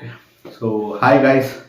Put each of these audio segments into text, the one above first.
Okay. So, hi guys,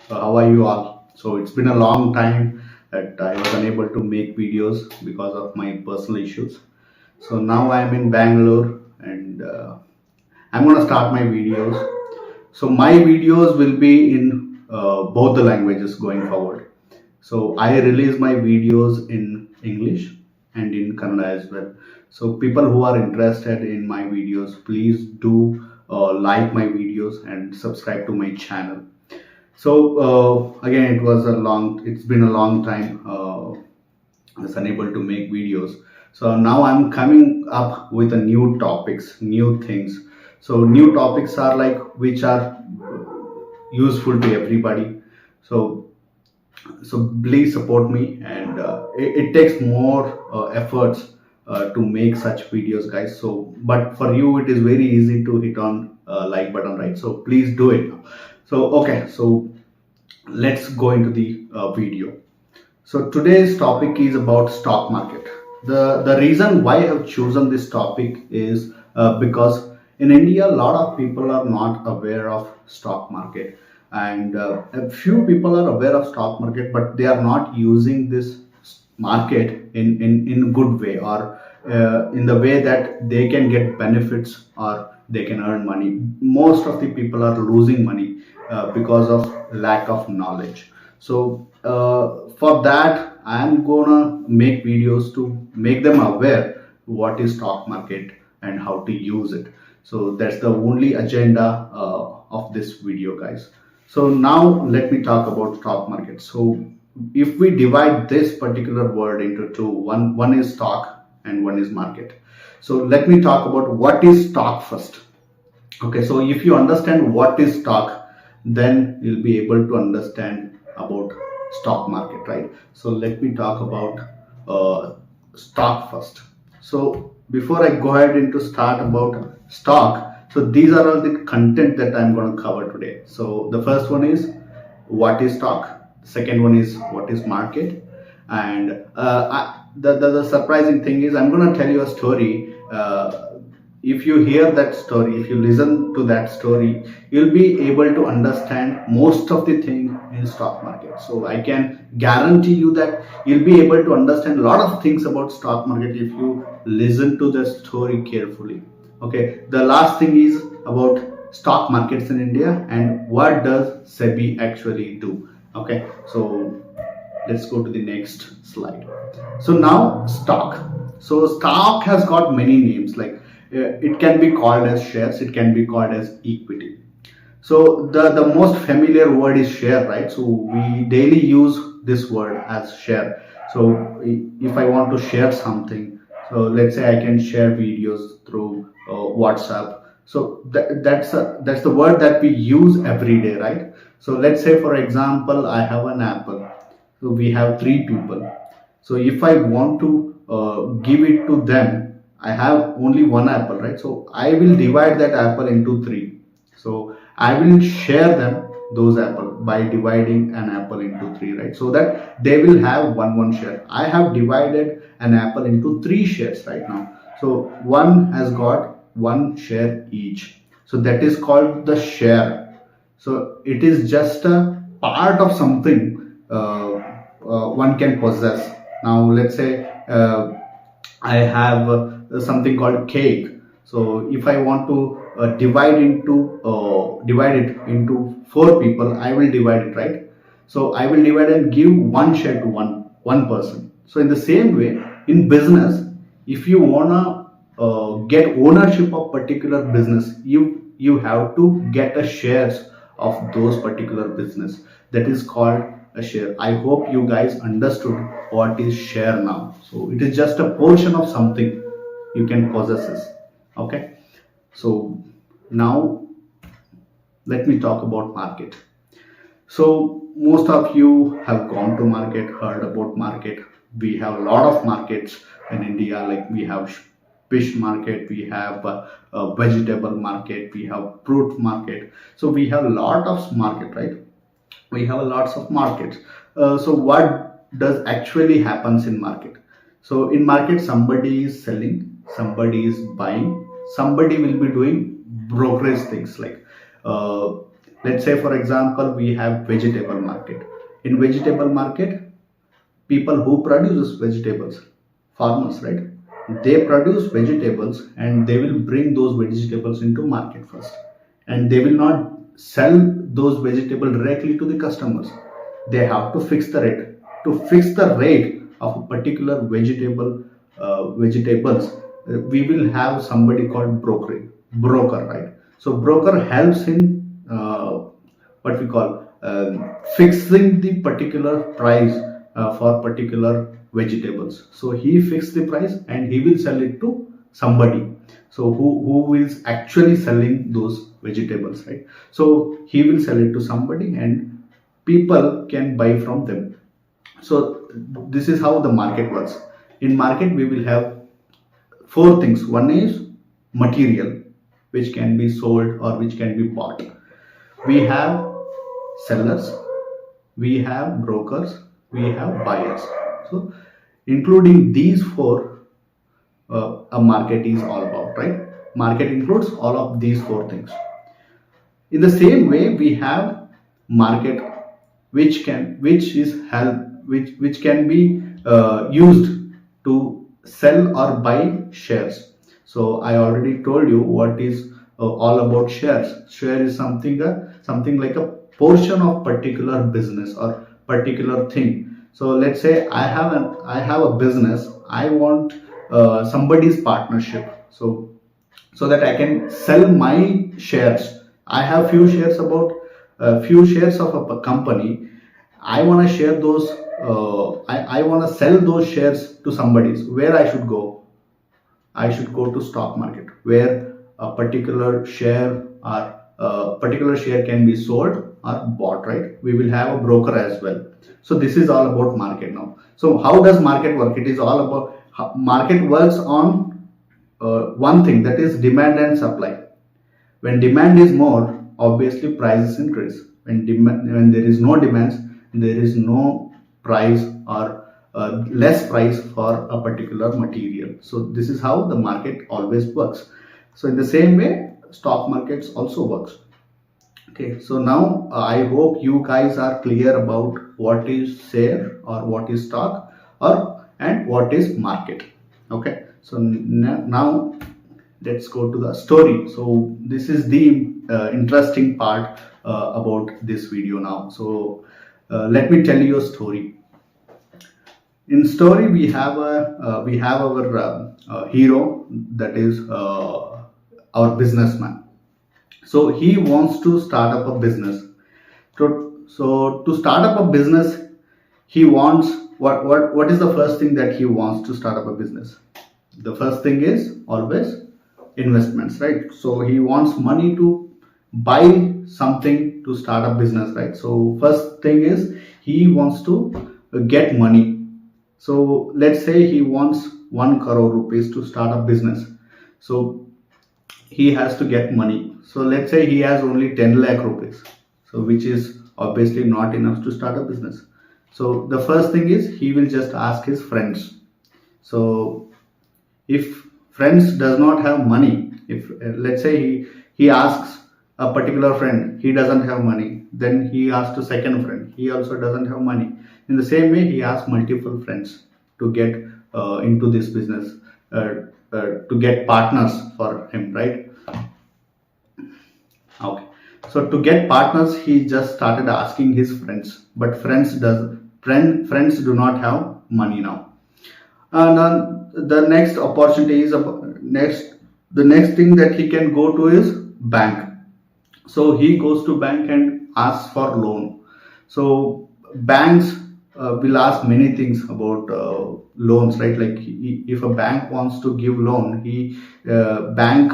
how are you all? So, it's been a long time that I was unable to make videos because of my personal issues. So, now I'm in Bangalore and I'm gonna start my videos. So, my videos will be in both the languages going forward. So, I release my videos in English and in Kannada as well. So, people who are interested in my videos, please do like my videos and subscribe to my channel. So again, it's been a long time I was unable to make videos. So now I'm coming up with a new topics, new things. So new topics are like which are useful to everybody. So please support me, and it takes more efforts to make such videos, guys. So but for you it is very easy to hit on like button, right? So please do it. So okay, so let's go into the video. So today's topic is about stock market. The reason why I have chosen this topic is because in India a lot of people are not aware of stock market, and a few people are aware of stock market, but they are not using this market in good way, or in the way that they can get benefits or they can earn money. Most of the people are losing money because of lack of knowledge. So for that I'm gonna make videos to make them aware what is stock market and how to use it. So that's the only agenda of this video, guys. So now let me talk about stock market. So if we divide this particular word into two, one is stock and one is market. So let me talk about what is stock first. Okay, so if you understand what is stock, then you'll be able to understand about stock market, right? So let me talk about stock first. So before I go ahead into start about stock, so these are all the content that I'm going to cover today. So the first one is what is stock. Second one is what is market, and the surprising thing is I'm going to tell you a story. If you hear that story, if you listen to that story, you'll be able to understand most of the thing in stock market. So I can guarantee you that you'll be able to understand a lot of things about stock market if you listen to the story carefully. Okay, the last thing is about stock markets in India and what does SEBI actually do. Okay, so let's go to the next slide. So now stock. So stock has got many names, like it can be called as shares, it can be called as equity. So the most familiar word is share, right? So we daily use this word as share. So if I want to share something, so let's say I can share videos through WhatsApp. So that's the word that we use every day, right? So let's say for example I have an apple. So we have three people. So if I want to give it to them, I have only one apple, right? So I will divide that apple into three. So I will share them those apple by dividing an apple into three, right? So that they will have one share. I have divided an apple into three shares right now. So one has got one share each. So that is called the share. So it is just a part of something one can possess. Now let's say I have something called cake. So if I want to divide it into four people, I will divide it, right? So I will divide and give one share to one person. So in the same way, in business, if you wanna get ownership of particular business, you have to get a shares of those particular business. That is called a share. I hope you guys understood what is share now. So it is just a portion of something you can possess. Okay, so now let me talk about market. So most of you have gone to market, heard about market. We have a lot of markets in India, like we have fish market, we have a vegetable market, we have fruit market. So we have a lot of market, right? We have a lots of markets. So what does actually happens in market? So in market, somebody is selling, somebody is buying, somebody will be doing brokerage things, like uh, Let's say, for example, we have vegetable market. In vegetable market, people who produces vegetables, farmers, right? They produce vegetables and they will bring those vegetables into market first, and they will not sell those vegetables directly to the customers. They have to fix the rate. To fix the rate of a particular vegetables, we will have somebody called broker, right? So broker helps in what we call fixing the particular price for particular vegetables. So he fixed the price and he will sell it to somebody. So who is actually selling those vegetables, right? So he will sell it to somebody and people can buy from them. So this is how the market works. In market we will have four things. One is material, which can be sold or which can be bought. We have sellers, we have brokers, we have buyers. So including these four, a market is all about, right? Market includes all of these four things. In the same way, we have market which can be used to sell or buy shares. So I already told you what is all about shares. Share is something like a portion of particular business or particular thing. So let's say I have a business. I want somebody's partnership. So that I can sell my shares. I have few shares of a company. I want to share those. I want to sell those shares to somebody. So where I should go? I should go to stock market, where a particular share can be sold or bought, right? We will have a broker as well. So this is all about market now. So how does market work? It is all about market works on one thing, that is demand and supply. When demand is more, obviously prices increase. When there is no demands, there is no price or less price for a particular material. So this is how the market always works. So in the same way, stock markets also works. Okay, so now I hope you guys are clear about what is share or what is stock and what is market. Okay, so now let's go to the story. So this is the interesting part about this video now. So let me tell you a story. In story we have our hero, that is our businessman. So he wants to start up a business. So to start up a business, he wants what is the first thing that he wants to start up a business? The first thing is always investments, right? So he wants money to buy something to start a business, right? So first thing is he wants to get money. So let's say he wants 1 crore rupees to start a business. So he has to get money. So let's say he has only 10 lakh rupees, so which is obviously not enough to start a business. So the first thing is he will just ask his friends. So if friends does not have money, if let's say he asks a particular friend, he doesn't have money, then he asks to second friend, he also doesn't have money. In the same way, he asks multiple friends to get into this business, to get partners for him, right? Okay, so to get partners, he just started asking his friends, but friends do not have money now. And the next opportunity is the next thing that he can go to is bank. So he goes to bank and asks for loan. So banks will ask many things about loans, right? Like if a bank wants to give loan, bank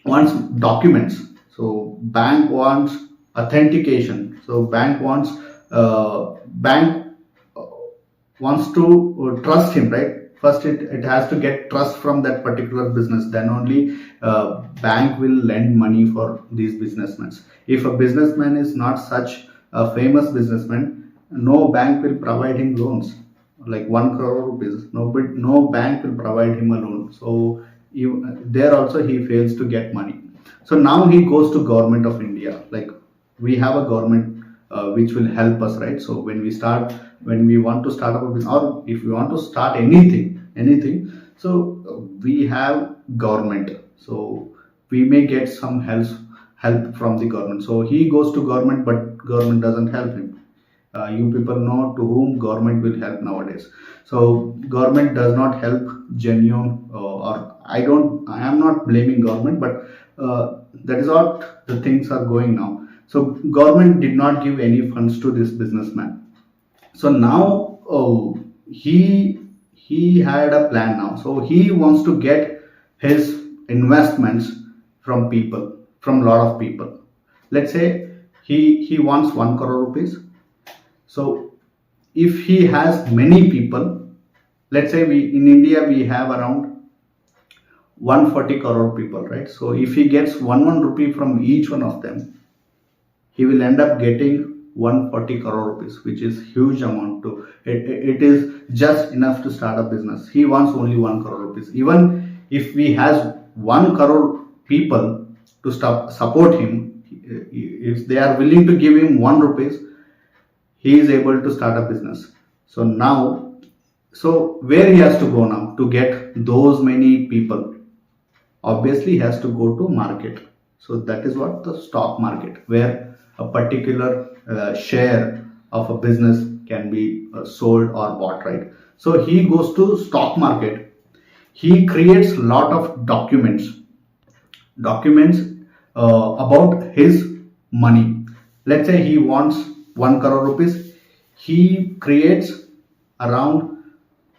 wants documents. So bank wants authentication. So bank wants to trust him, right? First it has to get trust from that particular business, then only bank will lend money for these businessmen. If a businessman is not such a famous businessman, no bank will provide him loans like 1 crore rupees. No bank will provide him a loan. So there also he fails to get money. So now he goes to government of India. Like, we have a government which will help us, right? So when we want to start up a business, or if we want to start anything, so we have government. So we may get some help from the government. So he goes to government, but government doesn't help him. You people know to whom government will help nowadays. So government does not help genuine, or I am not blaming government, but that is what the things are going now. So government did not give any funds to this businessman. So now, he had a plan now. So he wants to get his investments from people, from a lot of people. Let's say he wants 1 crore rupees. So if he has many people, let's say we in India we have around 140 crore people, right? So if he gets one rupee from each one of them, he will end up getting 140 crore rupees, which is huge amount. To it is just enough to start a business. He wants only 1 crore rupees. Even if we has 1 crore people to support him, if they are willing to give him 1 rupees, he is able to start a business. So now, so where he has to go now to get those many people? Obviously he has to go to market. So that is what the stock market, where a particular share of a business can be sold or bought, right? So he goes to stock market. He creates a lot of documents about his money. Let's say he wants 1 crore rupees. He creates around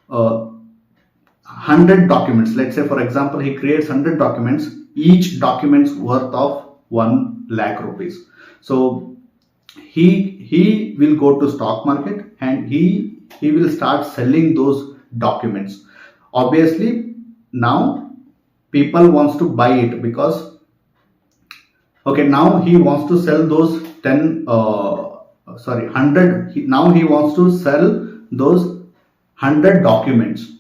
100 documents. Let's say, for example, he creates 100 documents, each document's worth of 1 lakh rupees. So he will go to stock market, and he will start selling those documents. Obviously now people wants to buy it, because okay, now he wants to sell those 100. Now he wants to sell those 100 documents.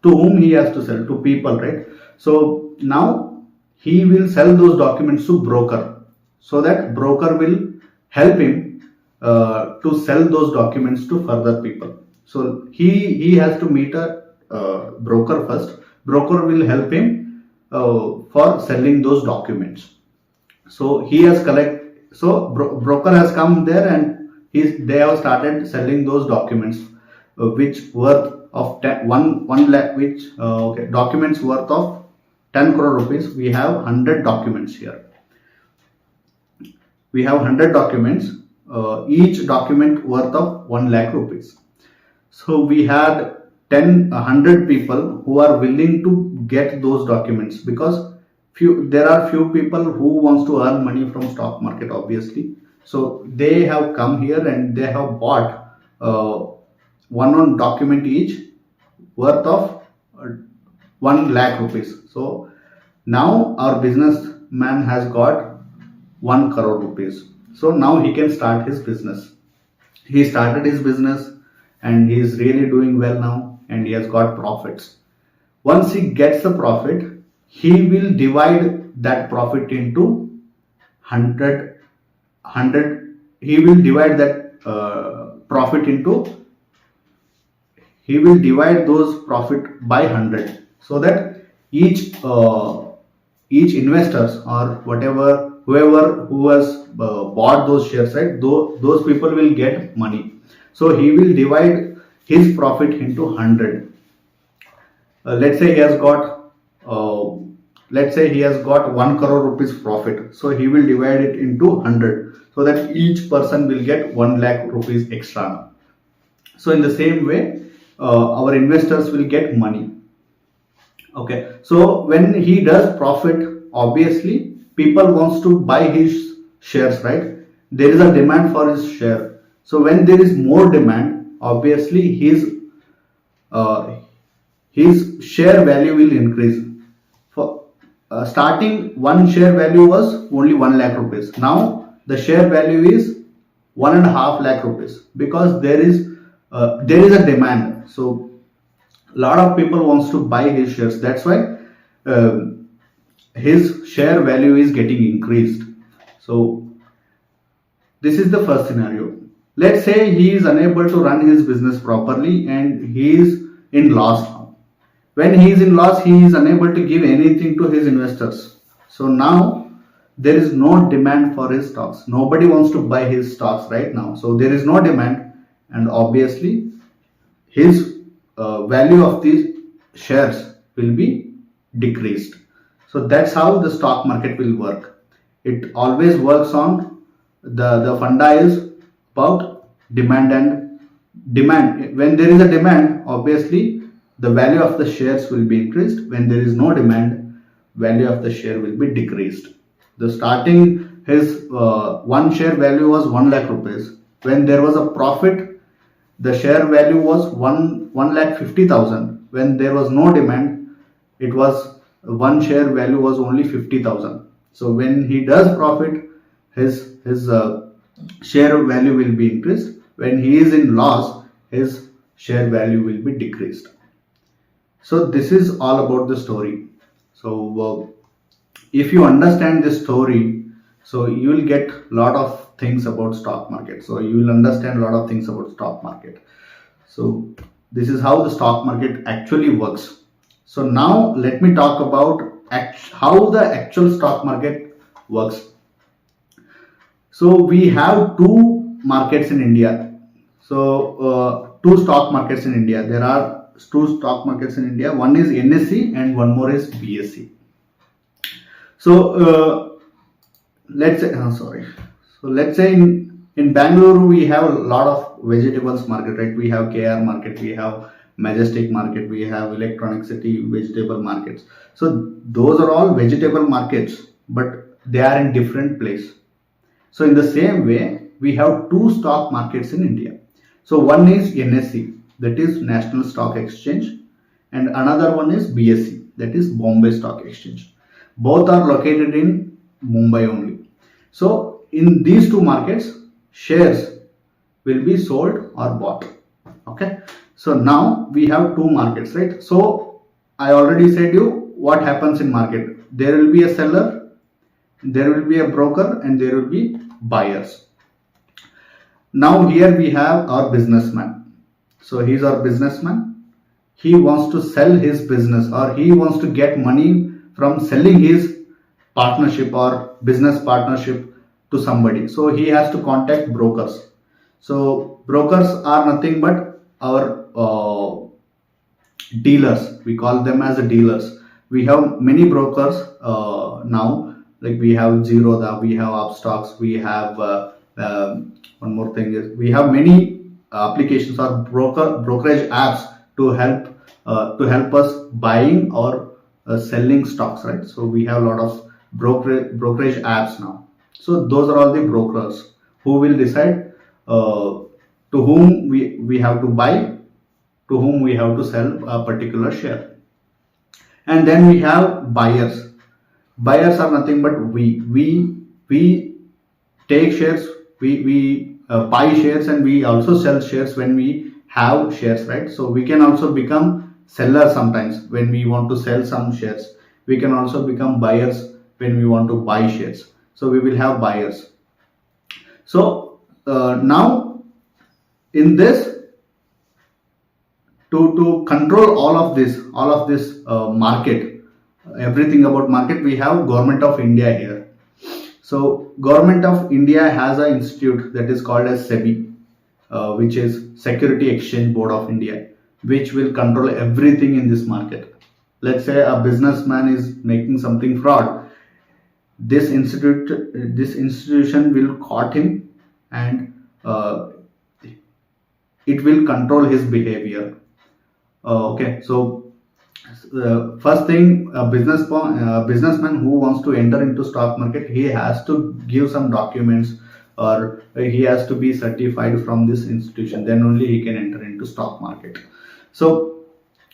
To whom he has to sell? To people, right? So now he will sell those documents to broker, so that broker will help him to sell those documents to further people. So he has to meet a broker first. Broker will help him for selling those documents. So he has broker has come there, and they have started selling those documents, which worth of 1 lakh, which okay, documents worth of 10 crore rupees. We have 100 documents here. We have 100 documents, each document worth of 1 lakh rupees. So we had 100 people who are willing to get those documents, because there are few people who wants to earn money from stock market, obviously. So they have come here and they have bought one document each worth of 1 lakh rupees. So now our businessman has got 1 crore rupees. So now he can start his business. He started his business and he is really doing well now, and he has got profits. Once he gets the profit, he will divide that profit into 100. He will divide that profit into he will divide those profit by 100, so that each investors, or whoever who has bought those shares, right, those people will get money. So he will divide his profit into 100. Let's say he has got 1 crore rupees profit. So he will divide it into 100, so that each person will get 1 lakh rupees extra. So in the same way, our investors will get money. Okay, so when he does profit, obviously people wants to buy his shares, right? There is a demand for his share. So when there is more demand, obviously his share value will increase. For starting, one share value was only 1 lakh rupees. Now the share value is 1.5 lakh rupees, because there is a demand. So a lot of people wants to buy his shares. That's why his share value is getting increased. So this is the first scenario. Let's say he is unable to run his business properly and he is in loss now. When he is in loss, he is unable to give anything to his investors. So now there is no demand for his stocks. Nobody wants to buy his stocks right now. So there is no demand, and obviously his value of these shares will be decreased. So that's how the stock market will work. It always works on the funda is about demand and demand. When there is a demand, obviously the value of the shares will be increased. When there is no demand, value of the share will be decreased. The starting his one share value was 1 lakh rupees. When there was a profit, the share value was 1 lakh 50,000. When there was no demand, it was one share value was only 50,000. So when he does profit, his share value will be increased. When he is in loss, his share value will be decreased. So this is all about the story. So if you understand this story, so you will get a lot of things about stock market. So you will understand a lot of things about stock market. So this is how the stock market actually works. So now let me talk about how the actual stock market works. So we have two markets in India. So two stock markets in India. There are two stock markets in India. One is NSE and one more is BSE. So let's say, sorry. So let's say in Bangalore we have a lot of vegetables market, right? We have KR market, we have Majestic market, we have Electronic City vegetable markets. So those are all vegetable markets, but they are in different place. So in the same way, we have two stock markets in India. So one is NSE, that is National Stock Exchange, and another one is BSE, that is Bombay Stock Exchange. Both are located in Mumbai only. So in these two markets, shares will be sold or bought. Okay. So now we have two markets, right? So I already said you what happens in market. There will be a seller, there will be a broker, and there will be buyers. Now here we have our businessman. So he's our businessman. He wants to sell his business, or he wants to get money from selling his partnership or business partnership to somebody. So he has to contact brokers. So brokers are nothing but our dealers. We call them as dealers. We have many brokers now. Like we have Zerodha, we have Upstocks, we have one more thing is we have many applications or brokerage apps to help us buying or selling stocks, right? So we have a lot of brokerage apps now. So those are all the brokers who will decide to whom we have to buy, to whom we have to sell a particular share. And then we have buyers. Buyers are nothing but we take shares, we buy shares, and we also sell shares when we have shares, right? So we can also become sellers sometimes when we want to sell some shares. We can also become buyers when we want to buy shares. So we will have buyers. So now in this, to control all of this market, everything about market, we have Government of India here. So Government of India has an institute that is called as SEBI, which is Security Exchange Board of India, which will control everything in this market. Let's say a businessman is making something fraud. This institution will caught him, and it will control his behavior. Okay, so first thing, a businessman who wants to enter into stock market, he has to give some documents, or he has to be certified from this institution. Then only he can enter into stock market. So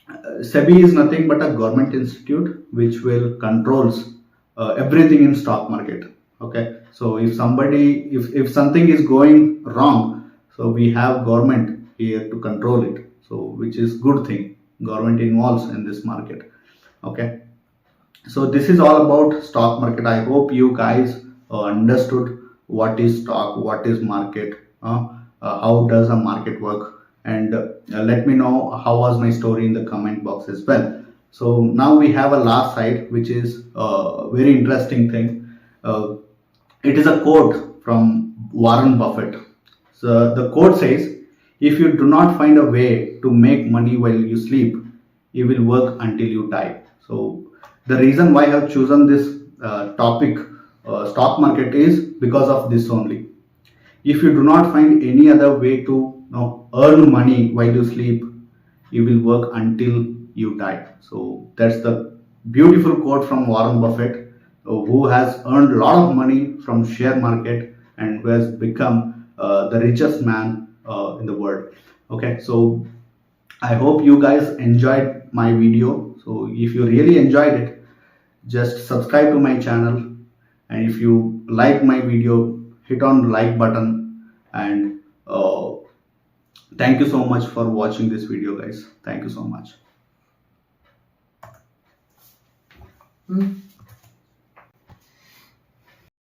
SEBI is nothing but a government institute which will controls everything in stock market. Okay, so if something is going wrong, so we have government here to control it. So which is good thing, government involves in this market. Okay, So this is all about stock market. I hope you guys understood what is stock, what is market, how does a market work, and let me know how was my story in the comment box as well. So now we have a last side, which is a very interesting thing. Uh, it is a quote from Warren Buffett. So the quote says, "If you do not find a way to make money while you sleep, you will work until you die." So the reason why I have chosen this topic, stock market, is because of this only. If you do not find any other way to earn money while you sleep, you will work until you die. So that's the beautiful quote from Warren Buffett, who has earned a lot of money from share market and who has become the richest man in the world. Okay, so I hope you guys enjoyed my video. So if you really enjoyed it, just subscribe to my channel, and if you like my video, hit on the like button, and thank you so much for watching this video, guys. Thank you so much.